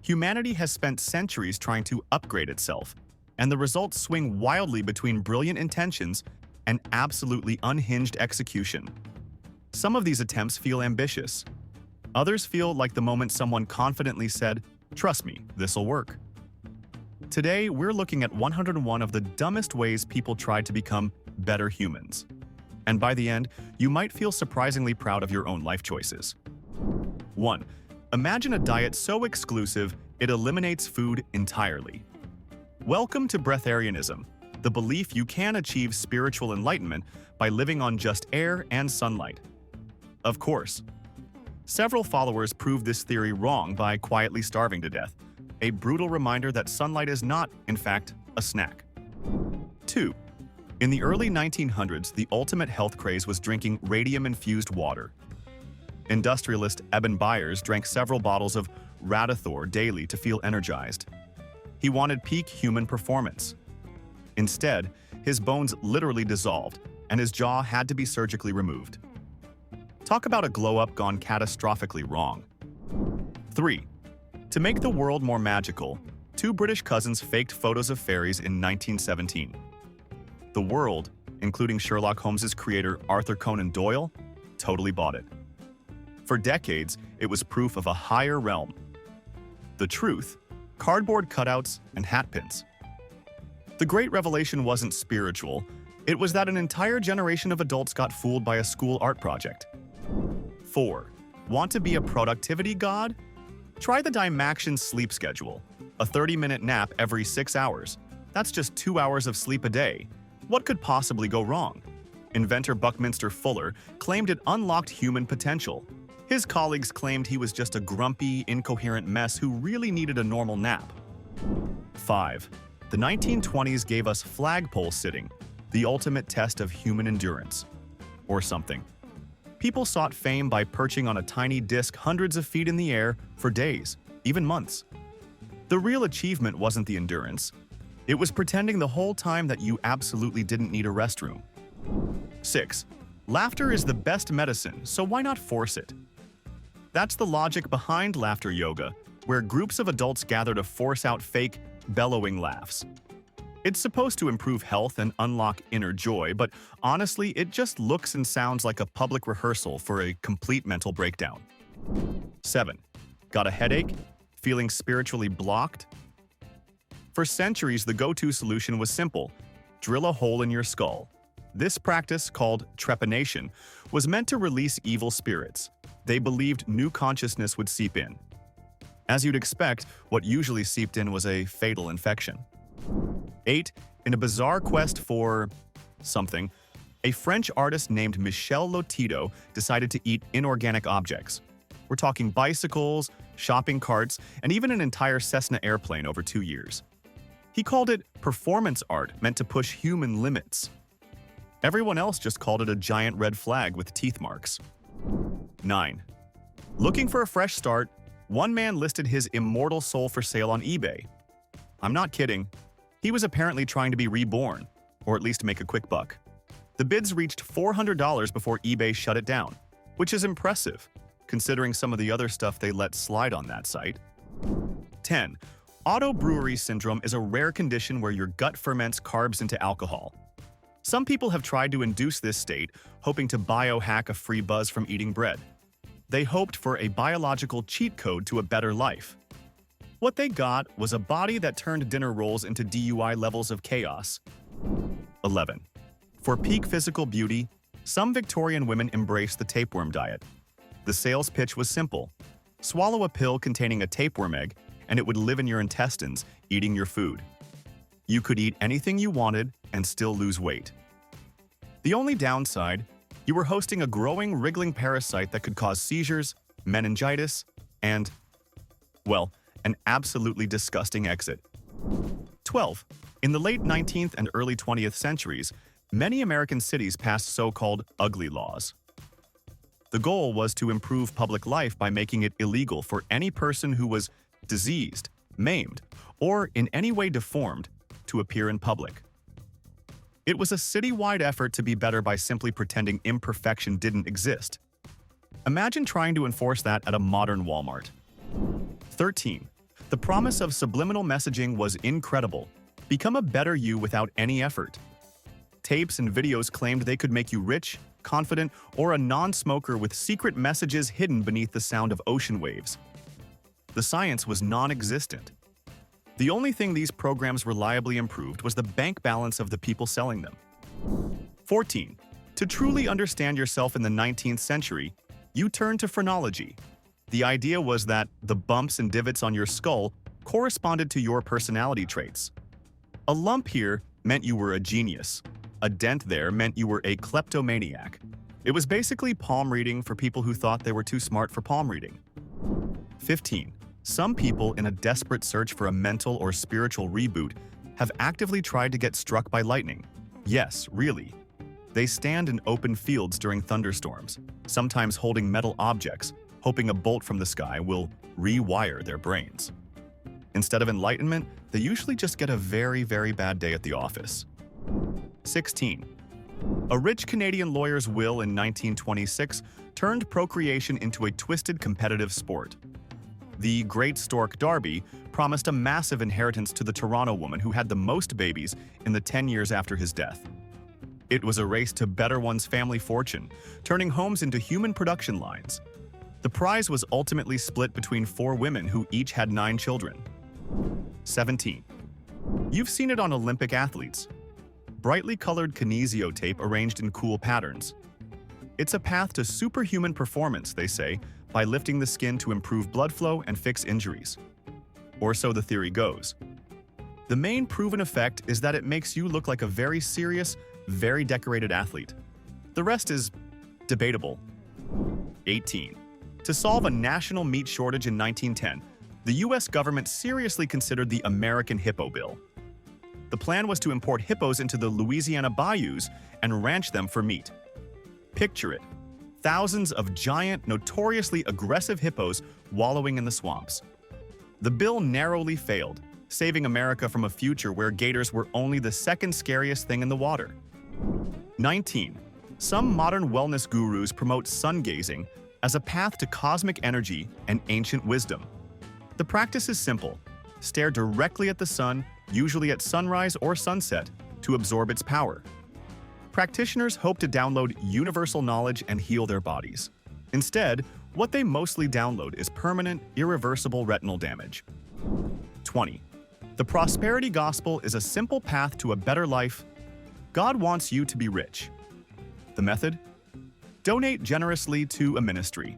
Humanity has spent centuries trying to upgrade itself, and the results swing wildly between brilliant intentions and absolutely unhinged execution. Some of these attempts feel ambitious. Others feel like the moment someone confidently said, "Trust me, this'll work." Today, we're looking at 101 of the dumbest ways people tried to become better humans. And by the end, you might feel surprisingly proud of your own life choices. 1. Imagine a diet so exclusive, it eliminates food entirely. Welcome to breatharianism, the belief you can achieve spiritual enlightenment by living on just air and sunlight. Of course. Several followers proved this theory wrong by quietly starving to death, a brutal reminder that sunlight is not, in fact, a snack. 2. In the early 1900s, the ultimate health craze was drinking radium-infused water. Industrialist Eben Byers drank several bottles of Radithor daily to feel energized. He wanted peak human performance. Instead, his bones literally dissolved, and his jaw had to be surgically removed. Talk about a glow-up gone catastrophically wrong. 3. To make the world more magical, two British cousins faked photos of fairies in 1917. The world, including Sherlock Holmes's creator Arthur Conan Doyle, totally bought it. For decades, it was proof of a higher realm. The truth: cardboard cutouts and hat pins. The great revelation wasn't spiritual, it was that an entire generation of adults got fooled by a school art project. 4. Want to be a productivity god? Try the Dymaxion sleep schedule, a 30-minute nap every 6 hours. That's just 2 hours of sleep a day. What could possibly go wrong? Inventor Buckminster Fuller claimed it unlocked human potential. His colleagues claimed he was just a grumpy, incoherent mess who really needed a normal nap. 5. The 1920s gave us flagpole sitting, the ultimate test of human endurance. Or something. People sought fame by perching on a tiny disc hundreds of feet in the air for days, even months. The real achievement wasn't the endurance. It was pretending the whole time that you absolutely didn't need a restroom. 6. Laughter is the best medicine, so why not force it? That's the logic behind laughter yoga, where groups of adults gather to force out fake, bellowing laughs. It's supposed to improve health and unlock inner joy, but honestly, it just looks and sounds like a public rehearsal for a complete mental breakdown. 7. Got a headache? Feeling spiritually blocked? For centuries, the go-to solution was simple: drill a hole in your skull. This practice, called trepanation, was meant to release evil spirits. They believed new consciousness would seep in. As you'd expect, what usually seeped in was a fatal infection. 8. In a bizarre quest for something, a French artist named Michel Lotito decided to eat inorganic objects. We're talking bicycles, shopping carts, and even an entire Cessna airplane over 2 years. He called it performance art meant to push human limits. Everyone else just called it a giant red flag with teeth marks. 9. Looking for a fresh start, one man listed his immortal soul for sale on eBay. I'm not kidding. He was apparently trying to be reborn, or at least make a quick buck. The bids reached $400 before eBay shut it down, which is impressive, considering some of the other stuff they let slide on that site. 10. Auto-brewery syndrome is a rare condition where your gut ferments carbs into alcohol. Some people have tried to induce this state, hoping to biohack a free buzz from eating bread. They hoped for a biological cheat code to a better life. What they got was a body that turned dinner rolls into DUI levels of chaos. 11. For peak physical beauty, some Victorian women embraced the tapeworm diet. The sales pitch was simple: swallow a pill containing a tapeworm egg, and it would live in your intestines, eating your food. You could eat anything you wanted and still lose weight. The only downside: you were hosting a growing, wriggling parasite that could cause seizures, meningitis, and, well, an absolutely disgusting exit. 12. In the late 19th and early 20th centuries, many American cities passed so-called ugly laws. The goal was to improve public life by making it illegal for any person who was diseased, maimed, or in any way deformed to appear in public. It was a citywide effort to be better by simply pretending imperfection didn't exist. Imagine trying to enforce that at a modern Walmart. 13. The promise of subliminal messaging was incredible. Become a better you without any effort. Tapes and videos claimed they could make you rich, confident, or a non-smoker with secret messages hidden beneath the sound of ocean waves. The science was non-existent. The only thing these programs reliably improved was the bank balance of the people selling them. 14. To truly understand yourself in the 19th century, you turn to phrenology. The idea was that the bumps and divots on your skull corresponded to your personality traits. A lump here meant you were a genius. A dent there meant you were a kleptomaniac. It was basically palm reading for people who thought they were too smart for palm reading. 15. Some people in a desperate search for a mental or spiritual reboot have actively tried to get struck by lightning. Yes, really. They stand in open fields during thunderstorms, sometimes holding metal objects, hoping a bolt from the sky will rewire their brains. Instead of enlightenment, they usually just get a very, very bad day at the office. 16. A rich Canadian lawyer's will in 1926 turned procreation into a twisted competitive sport. The Great Stork Derby promised a massive inheritance to the Toronto woman who had the most babies in the 10 years after his death. It was a race to better one's family fortune, turning homes into human production lines. The prize was ultimately split between 4 women who each had 9 children. 17. You've seen it on Olympic athletes. Brightly colored kinesio tape arranged in cool patterns. It's a path to superhuman performance, they say, by lifting the skin to improve blood flow and fix injuries. Or so the theory goes. The main proven effect is that it makes you look like a very serious, very decorated athlete. The rest is debatable. 18. To solve a national meat shortage in 1910, the US government seriously considered the American Hippo Bill. The plan was to import hippos into the Louisiana bayous and ranch them for meat. Picture it. Thousands of giant, notoriously aggressive hippos wallowing in the swamps. The bill narrowly failed, saving America from a future where gators were only the second scariest thing in the water. 19. Some modern wellness gurus promote sun gazing as a path to cosmic energy and ancient wisdom. The practice is simple. Stare directly at the sun, usually at sunrise or sunset, to absorb its power. Practitioners hope to download universal knowledge and heal their bodies. Instead, what they mostly download is permanent, irreversible retinal damage. 20. The prosperity gospel is a simple path to a better life. God wants you to be rich. The method? Donate generously to a ministry,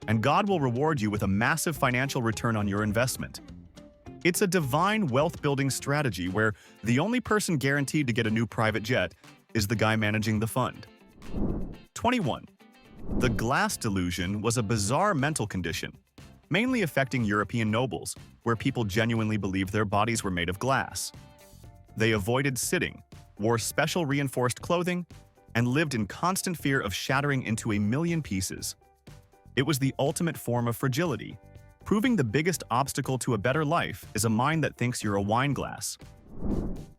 and God will reward you with a massive financial return on your investment. It's a divine wealth-building strategy where the only person guaranteed to get a new private jet is the guy managing the fund. 21. The glass delusion was a bizarre mental condition, mainly affecting European nobles, where people genuinely believed their bodies were made of glass. They avoided sitting, wore special reinforced clothing, and lived in constant fear of shattering into a million pieces. It was the ultimate form of fragility, proving the biggest obstacle to a better life is a mind that thinks you're a wine glass.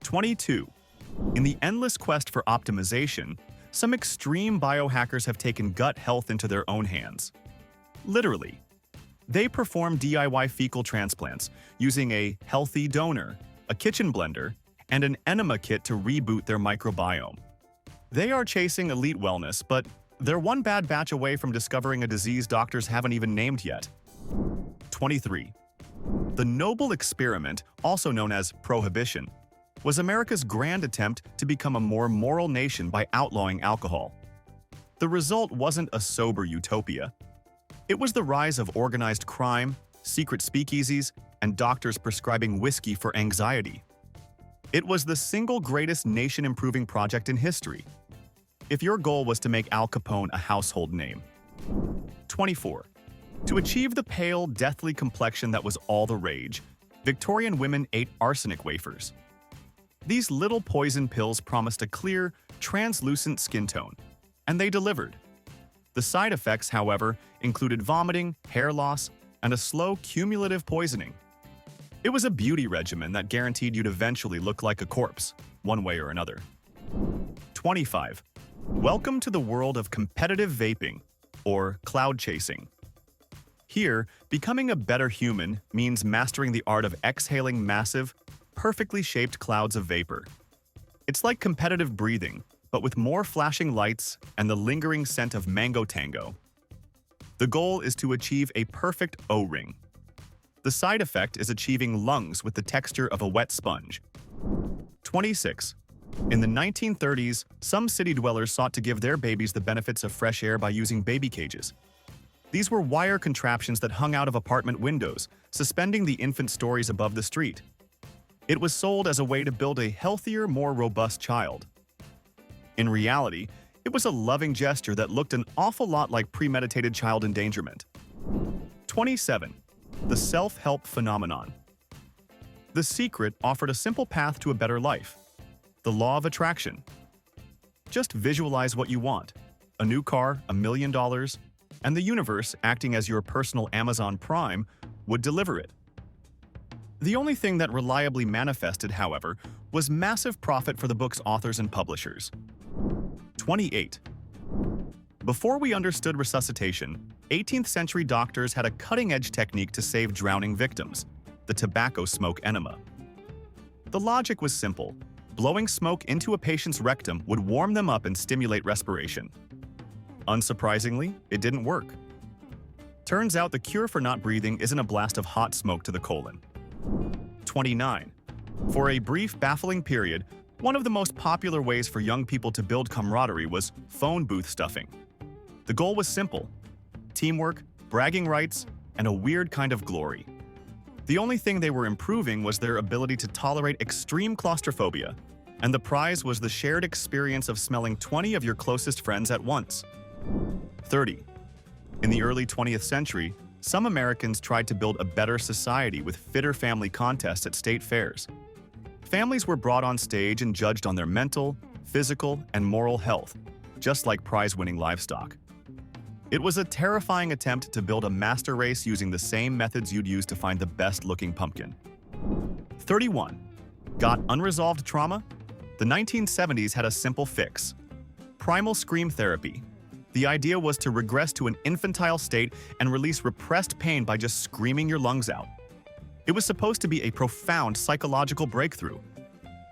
22. In the endless quest for optimization, some extreme biohackers have taken gut health into their own hands. Literally. They perform DIY fecal transplants using a healthy donor, a kitchen blender, and an enema kit to reboot their microbiome. They are chasing elite wellness, but they're one bad batch away from discovering a disease doctors haven't even named yet. 23. The noble experiment, also known as prohibition, was America's grand attempt to become a more moral nation by outlawing alcohol. The result wasn't a sober utopia. It was the rise of organized crime, secret speakeasies, and doctors prescribing whiskey for anxiety. It was the single greatest nation-improving project in history. If your goal was to make Al Capone a household name. 24. To achieve the pale, deathly complexion that was all the rage, Victorian women ate arsenic wafers. These little poison pills promised a clear, translucent skin tone, and they delivered. The side effects, however, included vomiting, hair loss, and a slow, cumulative poisoning. It was a beauty regimen that guaranteed you'd eventually look like a corpse, one way or another. 25. Welcome to the world of competitive vaping, or cloud chasing. Here, becoming a better human means mastering the art of exhaling massive, perfectly shaped clouds of vapor. It's like competitive breathing, but with more flashing lights and the lingering scent of mango tango. The goal is to achieve a perfect O-ring. The side effect is achieving lungs with the texture of a wet sponge. 26. In the 1930s, some city dwellers sought to give their babies the benefits of fresh air by using baby cages. These were wire contraptions that hung out of apartment windows, suspending the infant stories above the street. It was sold as a way to build a healthier, more robust child. In reality, it was a loving gesture that looked an awful lot like premeditated child endangerment. 27. The self-help phenomenon. The Secret offered a simple path to a better life. The law of attraction. Just visualize what you want. A new car, $1 million, and the universe, acting as your personal Amazon Prime, would deliver it. The only thing that reliably manifested, however, was massive profit for the book's authors and publishers. 28. Before we understood resuscitation, 18th century doctors had a cutting-edge technique to save drowning victims, the tobacco smoke enema. The logic was simple. Blowing smoke into a patient's rectum would warm them up and stimulate respiration. Unsurprisingly, it didn't work. Turns out the cure for not breathing isn't a blast of hot smoke to the colon. 29. For a brief, baffling period, one of the most popular ways for young people to build camaraderie was phone booth stuffing. The goal was simple: teamwork, bragging rights, and a weird kind of glory. The only thing they were improving was their ability to tolerate extreme claustrophobia, and the prize was the shared experience of smelling 20 of your closest friends at once. 30. In the early 20th century, some Americans tried to build a better society with fitter family contests at state fairs. Families were brought on stage and judged on their mental, physical, and moral health, just like prize-winning livestock. It was a terrifying attempt to build a master race using the same methods you'd use to find the best-looking pumpkin. 31. Got unresolved trauma? The 1970s had a simple fix: primal scream therapy. The idea was to regress to an infantile state and release repressed pain by just screaming your lungs out. It was supposed to be a profound psychological breakthrough.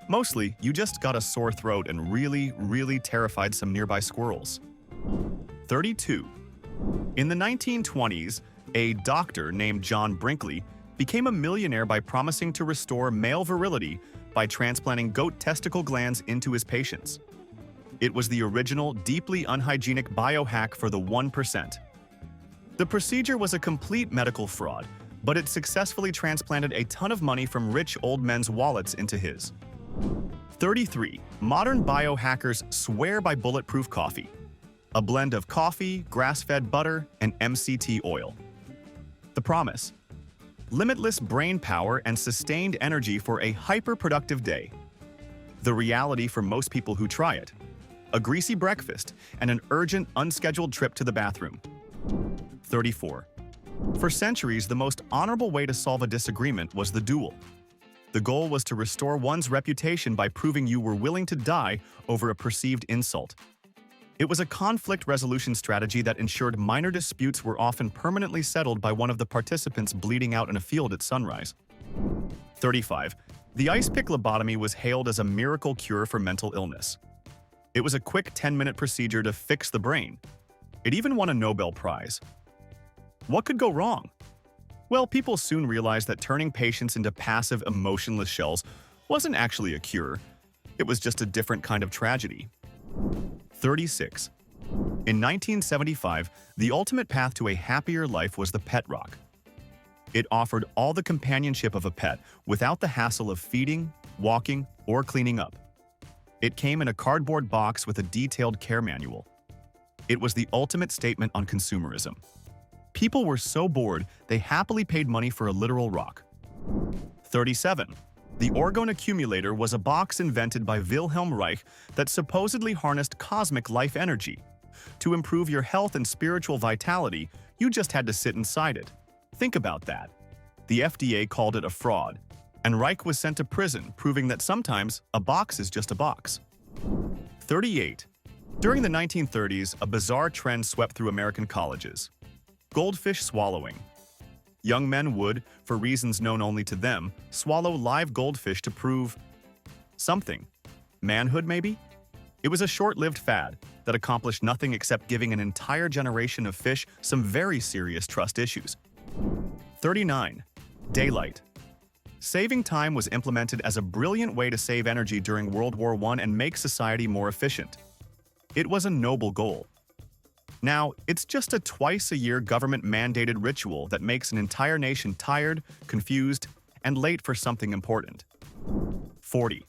Mostly, you just got a sore throat and really terrified some nearby squirrels. 32. In the 1920s, a doctor named John Brinkley became a millionaire by promising to restore male virility by transplanting goat testicle glands into his patients. It was the original, deeply unhygienic biohack for the 1%. The procedure was a complete medical fraud, but it successfully transplanted a ton of money from rich old men's wallets into his. 33. Modern biohackers swear by bulletproof coffee, a blend of coffee, grass-fed butter, and MCT oil. The promise: limitless brain power and sustained energy for a hyper-productive day. The reality for most people who try it: a greasy breakfast and an urgent, unscheduled trip to the bathroom. 34. For centuries, the most honorable way to solve a disagreement was the duel. The goal was to restore one's reputation by proving you were willing to die over a perceived insult. It was a conflict resolution strategy that ensured minor disputes were often permanently settled by one of the participants bleeding out in a field at sunrise. 35. The ice pick lobotomy was hailed as a miracle cure for mental illness. It was a quick 10-minute procedure to fix the brain. It even won a Nobel Prize. What could go wrong? Well, people soon realized that turning patients into passive, emotionless shells wasn't actually a cure. It was just a different kind of tragedy. 36. In 1975, the ultimate path to a happier life was the pet rock. It offered all the companionship of a pet without the hassle of feeding, walking, or cleaning up. It came in a cardboard box with a detailed care manual. It was the ultimate statement on consumerism. People were so bored, they happily paid money for a literal rock. 37. The orgone accumulator was a box invented by Wilhelm Reich that supposedly harnessed cosmic life energy. To improve your health and spiritual vitality, you just had to sit inside it. Think about that. The FDA called it a fraud, and Reich was sent to prison, proving that sometimes a box is just a box. 38. During the 1930s, a bizarre trend swept through American colleges: Goldfish swallowing. Young men would, for reasons known only to them, swallow live goldfish to prove something. Manhood, maybe? It was a short-lived fad that accomplished nothing except giving an entire generation of fish some very serious trust issues. 39. Daylight. Saving time was implemented as a brilliant way to save energy during World War I and make society more efficient. It was a noble goal. Now, it's just a twice-a-year government-mandated ritual that makes an entire nation tired, confused, and late for something important. 40.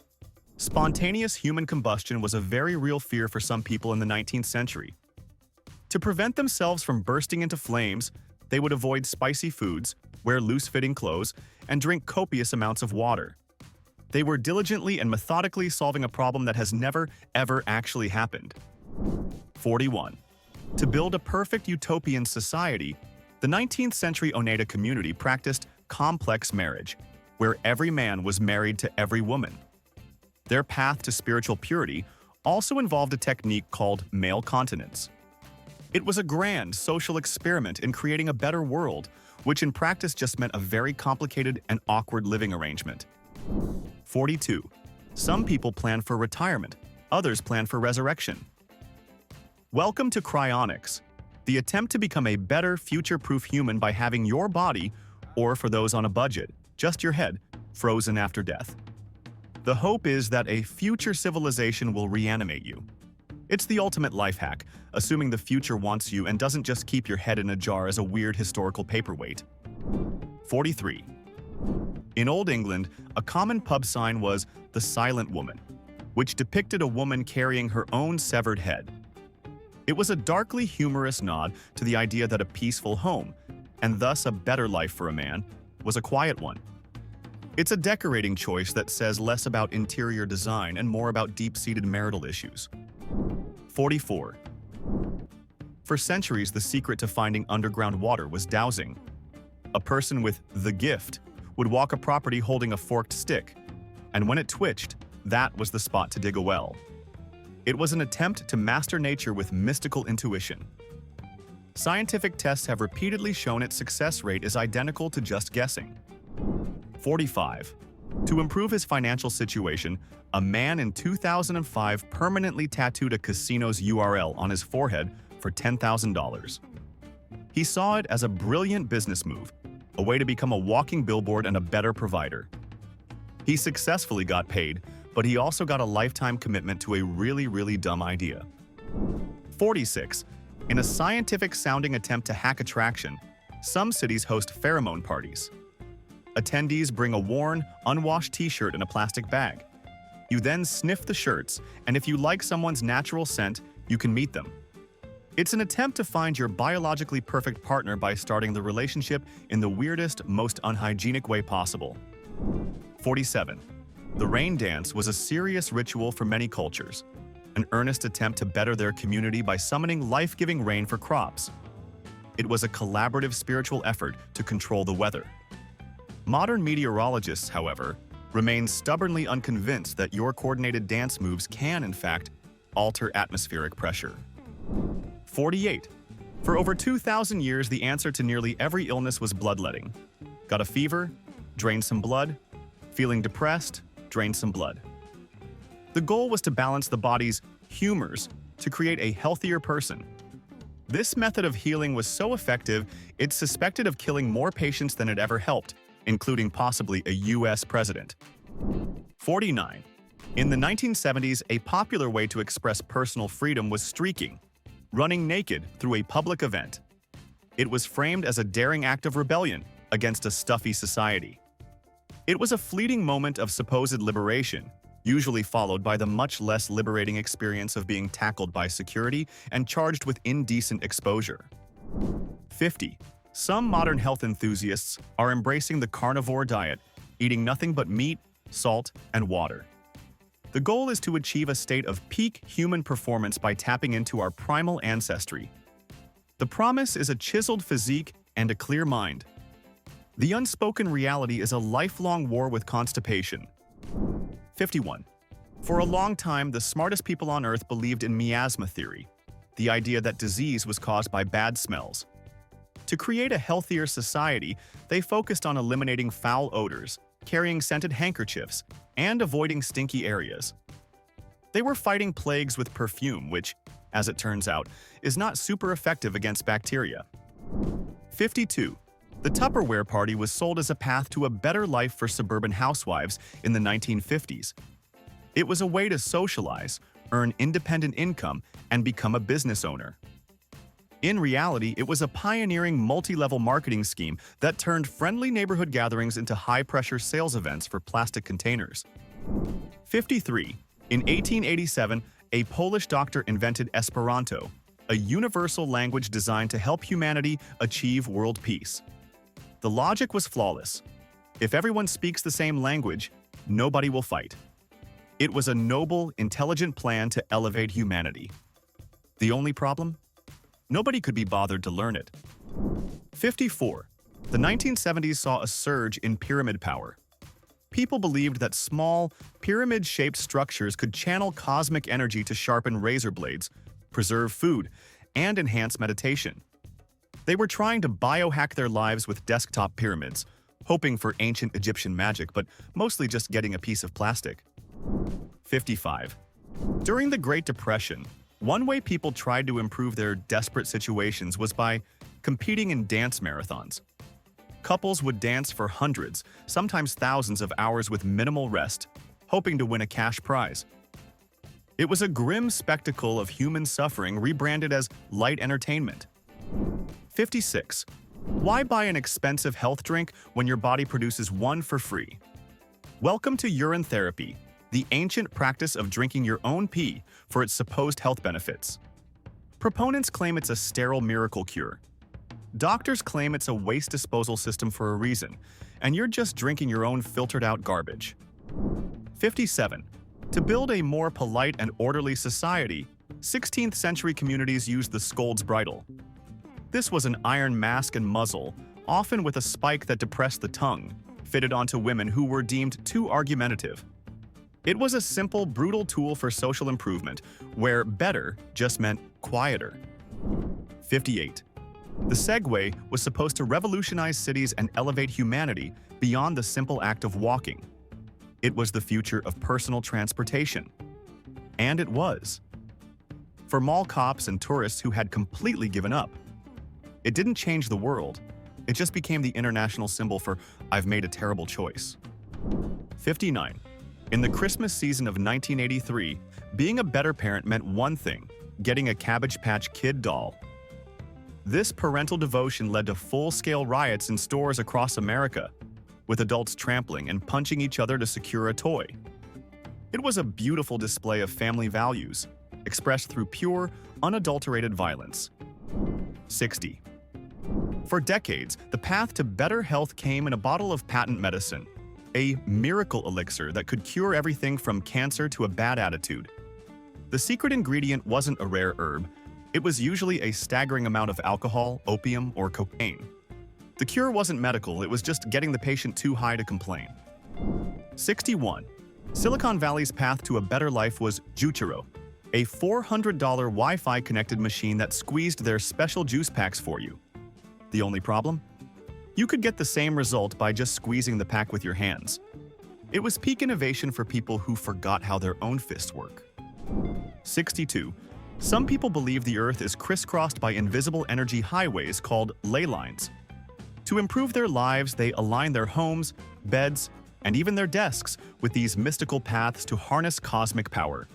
Spontaneous human combustion was a very real fear for some people in the 19th century. To prevent themselves from bursting into flames, they would avoid spicy foods, wear loose-fitting clothes, and drink copious amounts of water. They were diligently and methodically solving a problem that has never, ever actually happened. 41. To build a perfect utopian society, the 19th century Oneida community practiced complex marriage, where every man was married to every woman. Their path to spiritual purity also involved a technique called male continence. It was a grand social experiment in creating a better world, which in practice just meant a very complicated and awkward living arrangement. 42. Some people plan for retirement, others plan for resurrection. Welcome to cryonics, the attempt to become a better, future-proof human by having your body, or for those on a budget, just your head, frozen after death. The hope is that a future civilization will reanimate you. It's the ultimate life hack, assuming the future wants you and doesn't just keep your head in a jar as a weird historical paperweight. 43. In Old England, a common pub sign was the Silent Woman, which depicted a woman carrying her own severed head. It was a darkly humorous nod to the idea that a peaceful home, and thus a better life for a man, was a quiet one. It's a decorating choice that says less about interior design and more about deep-seated marital issues. 44. For centuries, the secret to finding underground water was dowsing. A person with the gift would walk a property holding a forked stick, and when it twitched, that was the spot to dig a well. It was an attempt to master nature with mystical intuition. Scientific tests have repeatedly shown its success rate is identical to just guessing. 45. To improve his financial situation, a man in 2005 permanently tattooed a casino's URL on his forehead for $10,000. He saw it as a brilliant business move, a way to become a walking billboard and a better provider. He successfully got paid, but he also got a lifetime commitment to a really dumb idea. 46. In a scientific-sounding attempt to hack attraction, some cities host pheromone parties. Attendees bring a worn, unwashed t-shirt in a plastic bag. You then sniff the shirts, and if you like someone's natural scent, you can meet them. It's an attempt to find your biologically perfect partner by starting the relationship in the weirdest, most unhygienic way possible. 47. The rain dance was a serious ritual for many cultures, an earnest attempt to better their community by summoning life-giving rain for crops. It was a collaborative spiritual effort to control the weather. Modern meteorologists, however, remain stubbornly unconvinced that your coordinated dance moves can, in fact, alter atmospheric pressure. 48. For over 2,000 years, the answer to nearly every illness was bloodletting. Got a fever? Drain some blood. Feeling depressed? Drain some blood. The goal was to balance the body's humors to create a healthier person. This method of healing was so effective, it's suspected of killing more patients than it ever helped, including possibly a US president. 49. In the 1970s, a popular way to express personal freedom was streaking, running naked through a public event. It was framed as a daring act of rebellion against a stuffy society. It was a fleeting moment of supposed liberation, usually followed by the much less liberating experience of being tackled by security and charged with indecent exposure. 50. Some modern health enthusiasts are embracing the carnivore diet, eating nothing but meat, salt, and water. The goal is to achieve a state of peak human performance by tapping into our primal ancestry. The promise is a chiseled physique and a clear mind. The unspoken reality is a lifelong war with constipation. 51. For a long time, the smartest people on Earth believed in miasma theory, the idea that disease was caused by bad smells. To create a healthier society, they focused on eliminating foul odors, carrying scented handkerchiefs, and avoiding stinky areas. They were fighting plagues with perfume, which, as it turns out, is not super effective against bacteria. 52. The Tupperware party was sold as a path to a better life for suburban housewives in the 1950s. It was a way to socialize, earn independent income, and become a business owner. In reality, it was a pioneering multi-level marketing scheme that turned friendly neighborhood gatherings into high-pressure sales events for plastic containers. 53. In 1887, a Polish doctor invented Esperanto, a universal language designed to help humanity achieve world peace. The logic was flawless. If everyone speaks the same language, nobody will fight. It was a noble, intelligent plan to elevate humanity. The only problem? Nobody could be bothered to learn it. 54. The 1970s saw a surge in pyramid power. People believed that small, pyramid-shaped structures could channel cosmic energy to sharpen razor blades, preserve food, and enhance meditation. They were trying to biohack their lives with desktop pyramids, hoping for ancient Egyptian magic, but mostly just getting a piece of plastic. 55. During the Great Depression, one way people tried to improve their desperate situations was by competing in dance marathons. Couples would dance for hundreds, sometimes thousands of hours with minimal rest, hoping to win a cash prize. It was a grim spectacle of human suffering rebranded as light entertainment. 56. Why buy an expensive health drink when your body produces one for free? Welcome to urine therapy, the ancient practice of drinking your own pee for its supposed health benefits. Proponents claim it's a sterile miracle cure. Doctors claim it's a waste disposal system for a reason, and you're just drinking your own filtered-out garbage. 57. To build a more polite and orderly society, 16th century communities used the scold's bridle. This was an iron mask and muzzle, often with a spike that depressed the tongue, fitted onto women who were deemed too argumentative. It was a simple, brutal tool for social improvement, where better just meant quieter. 58. The Segway was supposed to revolutionize cities and elevate humanity beyond the simple act of walking. It was the future of personal transportation. And it was. For mall cops and tourists who had completely given up. It didn't change the world. It just became the international symbol for "I've made a terrible choice." 59. In the Christmas season of 1983, being a better parent meant one thing: getting a Cabbage Patch Kid doll. This parental devotion led to full-scale riots in stores across America, with adults trampling and punching each other to secure a toy. It was a beautiful display of family values, expressed through pure, unadulterated violence. 60. For decades, the path to better health came in a bottle of patent medicine, a miracle elixir that could cure everything from cancer to a bad attitude. The secret ingredient wasn't a rare herb. It was usually a staggering amount of alcohol, opium, or cocaine. The cure wasn't medical, it was just getting the patient too high to complain. 61. Silicon Valley's path to a better life was Juichero, a $400 Wi-Fi connected machine that squeezed their special juice packs for you. The only problem? You could get the same result by just squeezing the pack with your hands. It was peak innovation for people who forgot how their own fists work. 62. Some people believe the Earth is crisscrossed by invisible energy highways called ley lines. To improve their lives, they align their homes, beds, and even their desks with these mystical paths to harness cosmic power.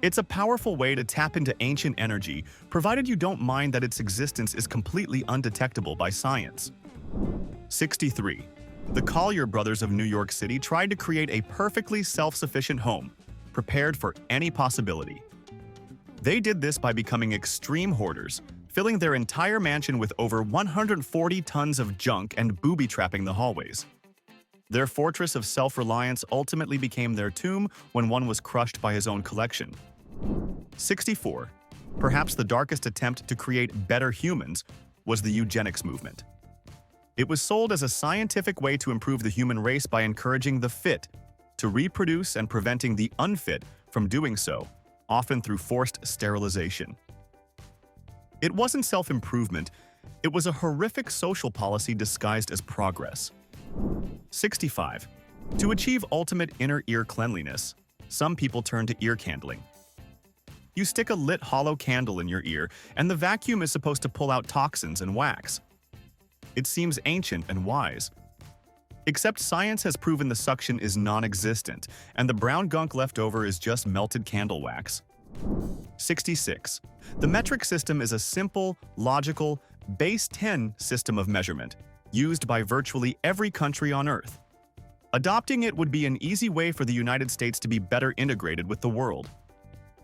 It's a powerful way to tap into ancient energy, provided you don't mind that its existence is completely undetectable by science. 63. The Collier brothers of New York City tried to create a perfectly self-sufficient home, prepared for any possibility. They did this by becoming extreme hoarders, filling their entire mansion with over 140 tons of junk and booby-trapping the hallways. Their fortress of self-reliance ultimately became their tomb when one was crushed by his own collection. 64. Perhaps the darkest attempt to create better humans was the eugenics movement. It was sold as a scientific way to improve the human race by encouraging the fit to reproduce and preventing the unfit from doing so, often through forced sterilization. It wasn't self-improvement, It was a horrific social policy disguised as progress. 65. To achieve ultimate inner ear cleanliness, some people turn to ear candling. You stick a lit hollow candle in your ear, and the vacuum is supposed to pull out toxins and wax. It seems ancient and wise. Except science has proven the suction is non-existent, and the brown gunk left over is just melted candle wax. 66. The metric system is a simple, logical, base 10 system of measurement, used by virtually every country on Earth. Adopting it would be an easy way for the United States to be better integrated with the world.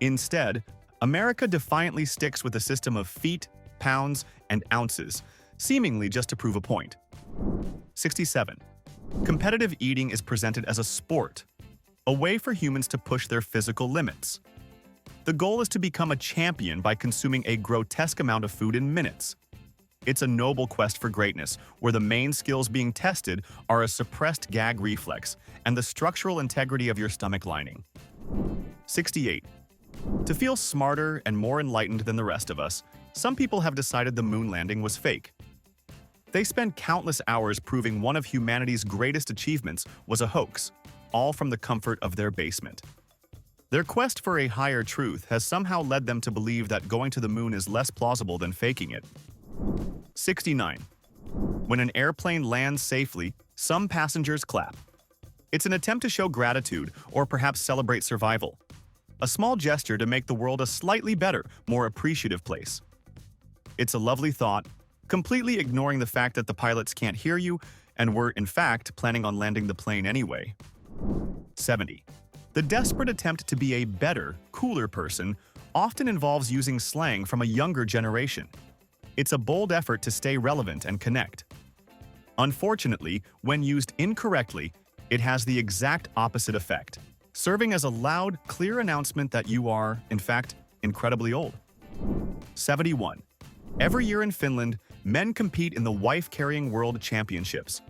Instead, America defiantly sticks with a system of feet, pounds, and ounces, seemingly just to prove a point. 67. Competitive eating is presented as a sport, a way for humans to push their physical limits. The goal is to become a champion by consuming a grotesque amount of food in minutes. It's a noble quest for greatness, where the main skills being tested are a suppressed gag reflex and the structural integrity of your stomach lining. 68. To feel smarter and more enlightened than the rest of us, some people have decided the moon landing was fake. They spend countless hours proving one of humanity's greatest achievements was a hoax, all from the comfort of their basement. Their quest for a higher truth has somehow led them to believe that going to the moon is less plausible than faking it. 69. When an airplane lands safely, some passengers clap. It's an attempt to show gratitude or perhaps celebrate survival. A small gesture to make the world a slightly better, more appreciative place. It's a lovely thought, completely ignoring the fact that the pilots can't hear you and were, in fact, planning on landing the plane anyway. 70. The desperate attempt to be a better, cooler person often involves using slang from a younger generation. It's a bold effort to stay relevant and connect. Unfortunately, when used incorrectly, it has the exact opposite effect, serving as a loud, clear announcement that you are, in fact, incredibly old. 71. Every year in Finland, men compete in the wife-carrying world championships.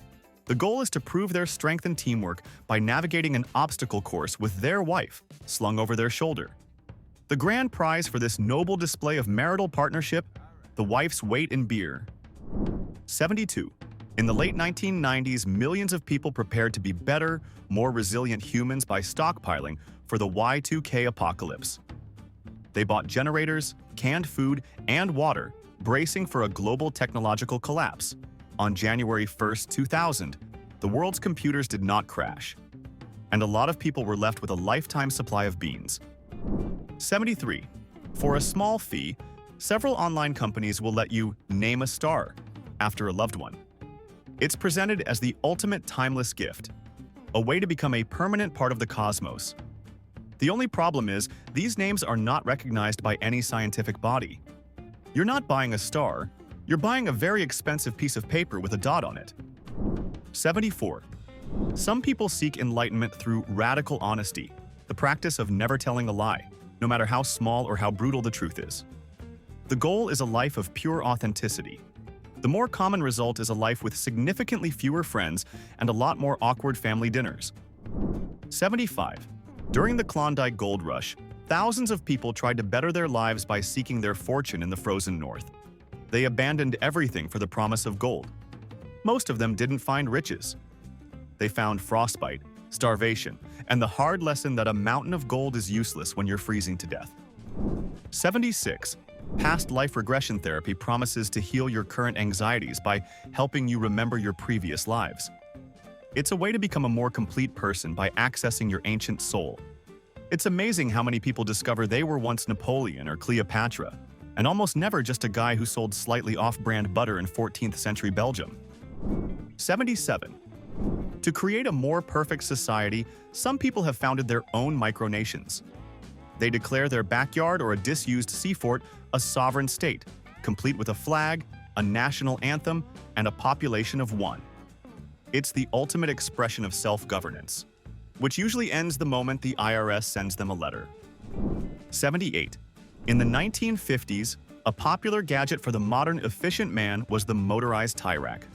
The goal is to prove their strength and teamwork by navigating an obstacle course with their wife slung over their shoulder. The grand prize for this noble display of marital partnership, the wife's weight in beer. 72. In the late 1990s, millions of people prepared to be better, more resilient humans by stockpiling for the Y2K apocalypse. They bought generators, canned food, and water, bracing for a global technological collapse. On January 1, 2000, the world's computers did not crash, and a lot of people were left with a lifetime supply of beans. 73. For a small fee, several online companies will let you name a star after a loved one. It's presented as the ultimate timeless gift, a way to become a permanent part of the cosmos. The only problem is, these names are not recognized by any scientific body. You're not buying a star, you're buying a very expensive piece of paper with a dot on it. 74. Some people seek enlightenment through radical honesty, the practice of never telling a lie, no matter how small or how brutal the truth is. The goal is a life of pure authenticity. The more common result is a life with significantly fewer friends and a lot more awkward family dinners. 75. During the Klondike Gold Rush, thousands of people tried to better their lives by seeking their fortune in the frozen north. They abandoned everything for the promise of gold. Most of them didn't find riches. They found frostbite, starvation, and the hard lesson that a mountain of gold is useless when you're freezing to death. 76. Past life regression therapy promises to heal your current anxieties by helping you remember your previous lives. It's a way to become a more complete person by accessing your ancient soul. It's amazing how many people discover they were once Napoleon or Cleopatra, and almost never just a guy who sold slightly off-brand butter in 14th century Belgium. 77. To create a more perfect society, some people have founded their own micronations. They declare their backyard or a disused sea fort a sovereign state, complete with a flag, a national anthem, and a population of one. It's the ultimate expression of self-governance, which usually ends the moment the IRS sends them a letter. 78. In the 1950s, a popular gadget for the modern efficient man was the motorized tie rack.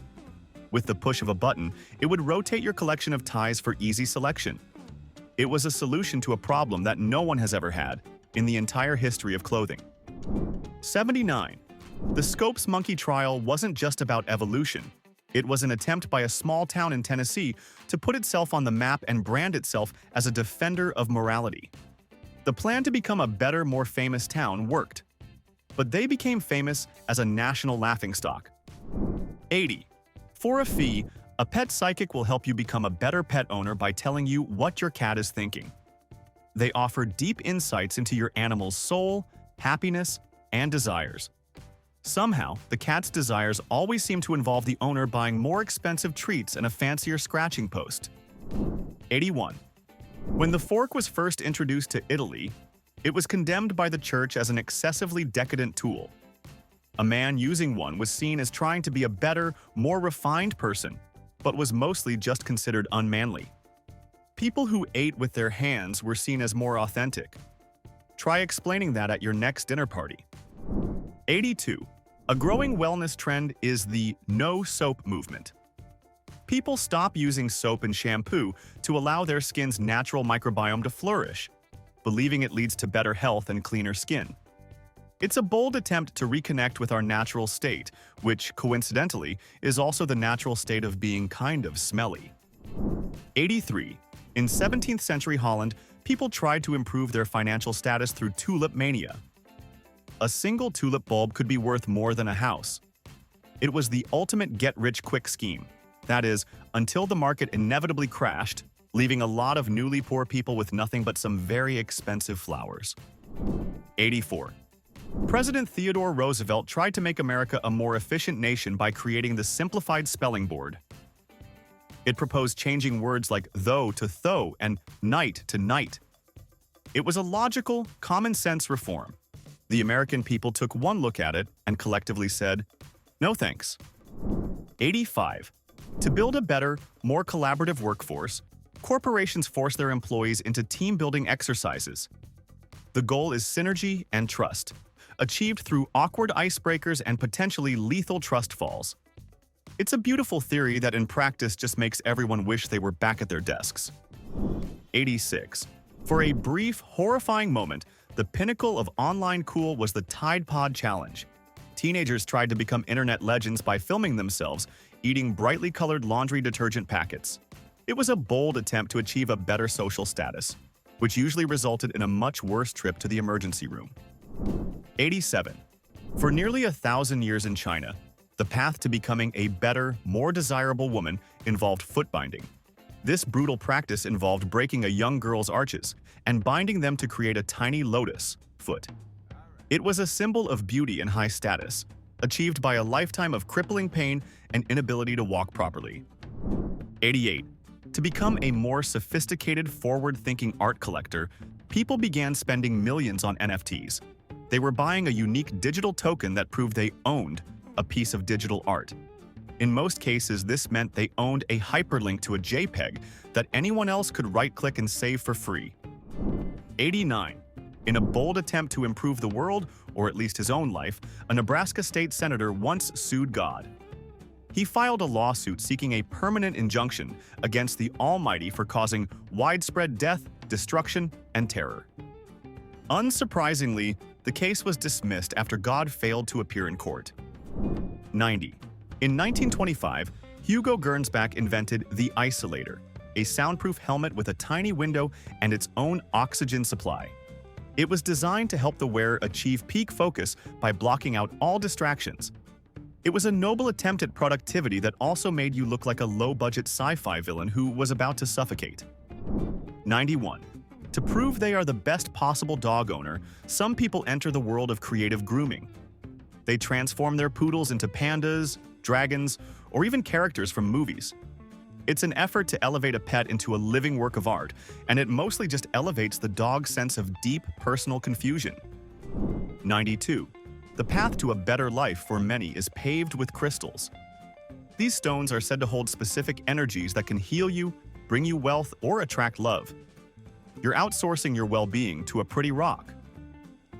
With the push of a button, it would rotate your collection of ties for easy selection. It was a solution to a problem that no one has ever had in the entire history of clothing. 79. The Scopes monkey trial wasn't just about evolution. It was an attempt by a small town in Tennessee to put itself on the map and brand itself as a defender of morality. The plan to become a better, more famous town worked, but they became famous as a national laughingstock. 80. For a fee, a pet psychic will help you become a better pet owner by telling you what your cat is thinking. They offer deep insights into your animal's soul, happiness, and desires. Somehow, the cat's desires always seem to involve the owner buying more expensive treats and a fancier scratching post. 81. When the fork was first introduced to Italy, it was condemned by the church as an excessively decadent tool. A man using one was seen as trying to be a better, more refined person, but was mostly just considered unmanly. People who ate with their hands were seen as more authentic. Try explaining that at your next dinner party. 82. A growing wellness trend is the no soap movement. People stop using soap and shampoo to allow their skin's natural microbiome to flourish, believing it leads to better health and cleaner skin. It's a bold attempt to reconnect with our natural state, which, coincidentally, is also the natural state of being kind of smelly. 83. In 17th century Holland, people tried to improve their financial status through tulip mania. A single tulip bulb could be worth more than a house. It was the ultimate get-rich-quick scheme. That is, until the market inevitably crashed, leaving a lot of newly poor people with nothing but some very expensive flowers. 84. President Theodore Roosevelt tried to make America a more efficient nation by creating the simplified spelling board. It proposed changing words like though to though and night to night. It was a logical, common-sense reform. The American people took one look at it and collectively said, "No thanks." 85. To build a better, more collaborative workforce, corporations force their employees into team-building exercises. The goal is synergy and trust, achieved through awkward icebreakers and potentially lethal trust falls. It's a beautiful theory that in practice just makes everyone wish they were back at their desks. 86. For a brief, horrifying moment, the pinnacle of online cool was the Tide Pod Challenge. Teenagers tried to become internet legends by filming themselves eating brightly colored laundry detergent packets. It was a bold attempt to achieve a better social status, which usually resulted in a much worse trip to the emergency room. 87. For nearly 1,000 years in China, the path to becoming a better, more desirable woman involved foot binding. This brutal practice involved breaking a young girl's arches and binding them to create a tiny lotus foot. It was a symbol of beauty and high status, achieved by a lifetime of crippling pain and inability to walk properly. 88. To become a more sophisticated, forward-thinking art collector, people began spending millions on NFTs. They were buying a unique digital token that proved they owned a piece of digital art. In most cases, this meant they owned a hyperlink to a JPEG that anyone else could right-click and save for free. 89. In a bold attempt to improve the world, or at least his own life, a Nebraska state senator once sued God. He filed a lawsuit seeking a permanent injunction against the Almighty for causing widespread death, destruction, and terror. Unsurprisingly, the case was dismissed after God failed to appear in court. 90. In 1925, Hugo Gernsback invented the Isolator, a soundproof helmet with a tiny window and its own oxygen supply. It was designed to help the wearer achieve peak focus by blocking out all distractions. It was a noble attempt at productivity that also made you look like a low-budget sci-fi villain who was about to suffocate. 91. To prove they are the best possible dog owner, some people enter the world of creative grooming. They transform their poodles into pandas, dragons, or even characters from movies. It's an effort to elevate a pet into a living work of art, and it mostly just elevates the dog's sense of deep, personal confusion. 92. The path to a better life for many is paved with crystals. These stones are said to hold specific energies that can heal you, bring you wealth, or attract love. You're outsourcing your well-being to a pretty rock.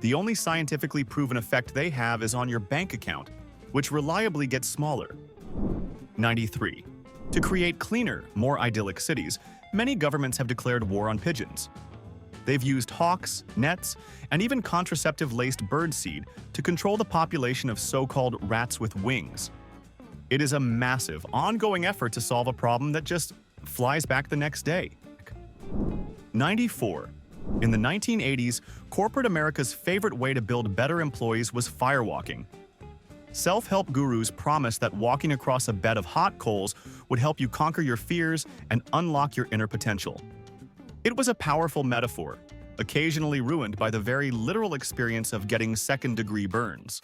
The only scientifically proven effect they have is on your bank account, which reliably gets smaller. 93. To create cleaner, more idyllic cities, many governments have declared war on pigeons. They've used hawks, nets, and even contraceptive-laced birdseed to control the population of so-called rats with wings. It is a massive, ongoing effort to solve a problem that just flies back the next day. 94. In the 1980s, corporate America's favorite way to build better employees was firewalking. Self-help gurus promised that walking across a bed of hot coals would help you conquer your fears and unlock your inner potential. It was a powerful metaphor, occasionally ruined by the very literal experience of getting second-degree burns.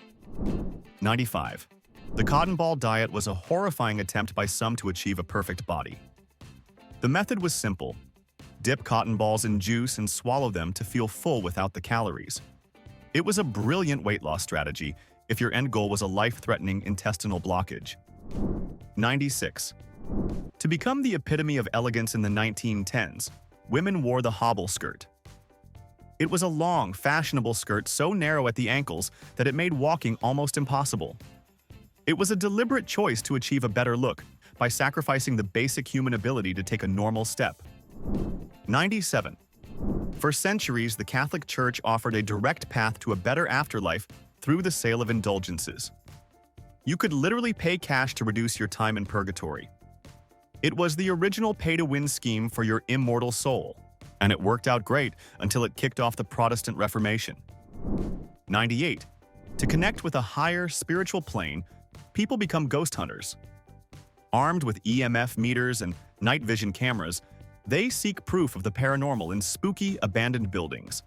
95. The cotton ball diet was a horrifying attempt by some to achieve a perfect body. The method was simple. Dip cotton balls in juice and swallow them to feel full without the calories. It was a brilliant weight loss strategy if your end goal was a life-threatening intestinal blockage. 96. To become the epitome of elegance in the 1910s, women wore the hobble skirt. It was a long, fashionable skirt so narrow at the ankles that it made walking almost impossible. It was a deliberate choice to achieve a better look by sacrificing the basic human ability to take a normal step. 97. For centuries, the Catholic Church offered a direct path to a better afterlife through the sale of indulgences. You could literally pay cash to reduce your time in purgatory. It was the original pay-to-win scheme for your immortal soul, and it worked out great until it kicked off the Protestant Reformation. 98. To connect with a higher spiritual plane, people become ghost hunters. Armed with EMF meters and night vision cameras, they seek proof of the paranormal in spooky, abandoned buildings.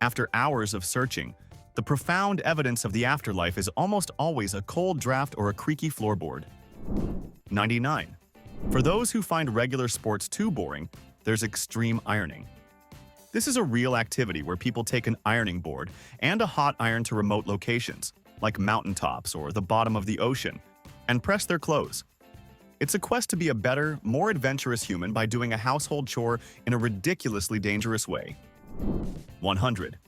After hours of searching, the profound evidence of the afterlife is almost always a cold draft or a creaky floorboard. 99. For those who find regular sports too boring, there's extreme ironing. This is a real activity where people take an ironing board and a hot iron to remote locations, like mountaintops or the bottom of the ocean, and press their clothes. It's a quest to be a better, more adventurous human by doing a household chore in a ridiculously dangerous way. 100.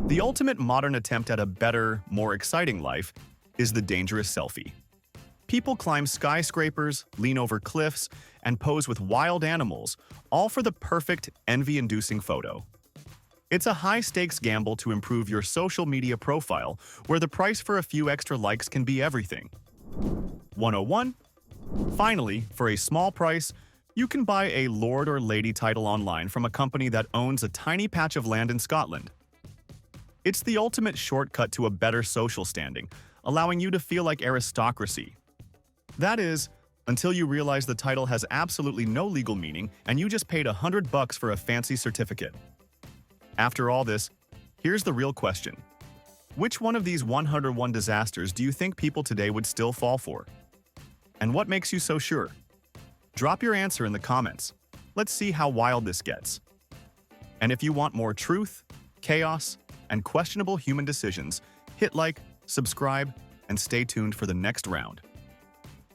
The ultimate modern attempt at a better, more exciting life is the dangerous selfie. People climb skyscrapers, lean over cliffs, and pose with wild animals, all for the perfect, envy-inducing photo. It's a high-stakes gamble to improve your social media profile, where the price for a few extra likes can be everything. 101. Finally, for a small price, you can buy a lord or lady title online from a company that owns a tiny patch of land in Scotland. It's the ultimate shortcut to a better social standing, allowing you to feel like aristocracy. That is, until you realize the title has absolutely no legal meaning and you just paid $100 for a fancy certificate. After all this, here's the real question. Which one of these 101 disasters do you think people today would still fall for? And what makes you so sure? Drop your answer in the comments. Let's see how wild this gets. And if you want more truth, chaos, and questionable human decisions, hit like, subscribe, and stay tuned for the next round.